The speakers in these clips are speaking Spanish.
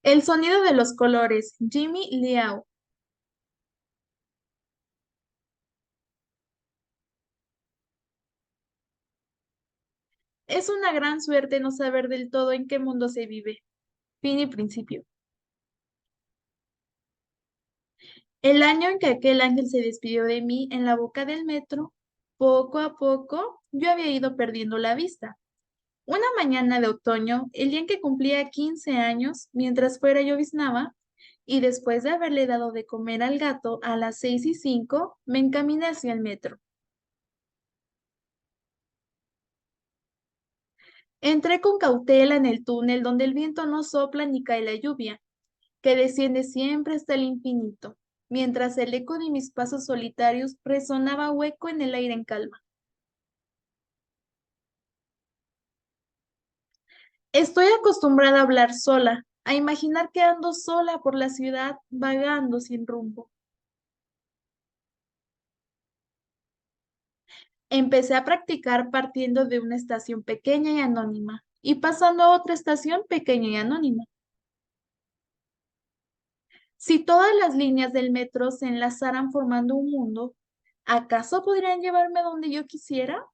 El sonido de los colores, Jimmy Liao. Es una gran suerte no saber del todo en qué mundo se vive. Fin y principio. El año en que aquel ángel se despidió de mí en la boca del metro, poco a poco yo había ido perdiendo la vista. Una mañana de otoño, el día en que cumplía 15 años, mientras fuera lloviznaba, y después de haberle dado de comer al gato a las 6:05, me encaminé hacia el metro. Entré con cautela en el túnel donde el viento no sopla ni cae la lluvia, que desciende siempre hasta el infinito, mientras el eco de mis pasos solitarios resonaba hueco en el aire en calma. Estoy acostumbrada a hablar sola, a imaginar que ando sola por la ciudad, vagando sin rumbo. Empecé a practicar partiendo de una estación pequeña y anónima, y pasando a otra estación pequeña y anónima. Si todas las líneas del metro se enlazaran formando un mundo, ¿acaso podrían llevarme a donde yo quisiera?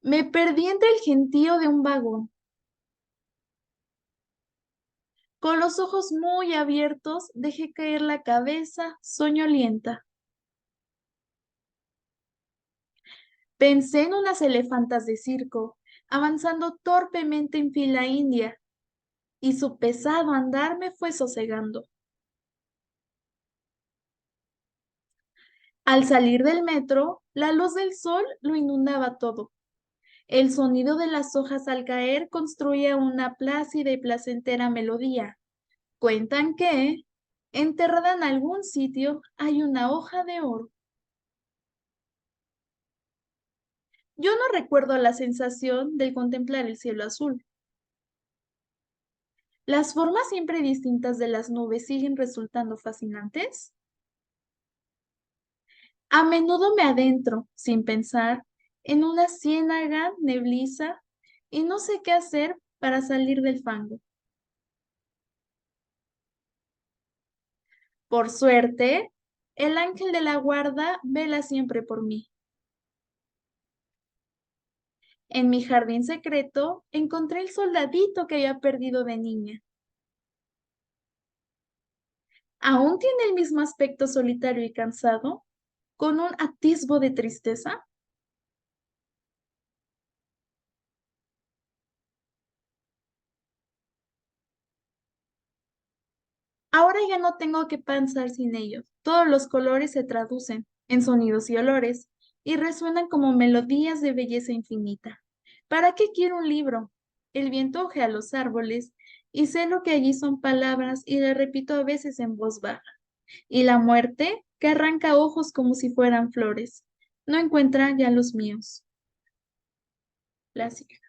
Me perdí entre el gentío de un vagón. Con los ojos muy abiertos, dejé caer la cabeza, soñolienta. Pensé en unas elefantas de circo, avanzando torpemente en fila india, y su pesado andar me fue sosegando. Al salir del metro, la luz del sol lo inundaba todo. El sonido de las hojas al caer construía una plácida y placentera melodía. Cuentan que, enterrada en algún sitio, hay una hoja de oro. Yo no recuerdo la sensación de contemplar el cielo azul. ¿Las formas siempre distintas de las nubes siguen resultando fascinantes? A menudo me adentro, sin pensar, en una ciénaga nebliza y no sé qué hacer para salir del fango. Por suerte, el ángel de la guarda vela siempre por mí. En mi jardín secreto encontré el soldadito que había perdido de niña. ¿Aún tiene el mismo aspecto solitario y cansado, con un atisbo de tristeza? Ahora ya no tengo que pensar sin ellos. Todos los colores se traducen en sonidos y olores y resuenan como melodías de belleza infinita. ¿Para qué quiero un libro? El viento ojea los árboles y sé lo que allí son palabras y le repito a veces en voz baja. Y la muerte, que arranca ojos como si fueran flores, no encuentra ya los míos. Clásica.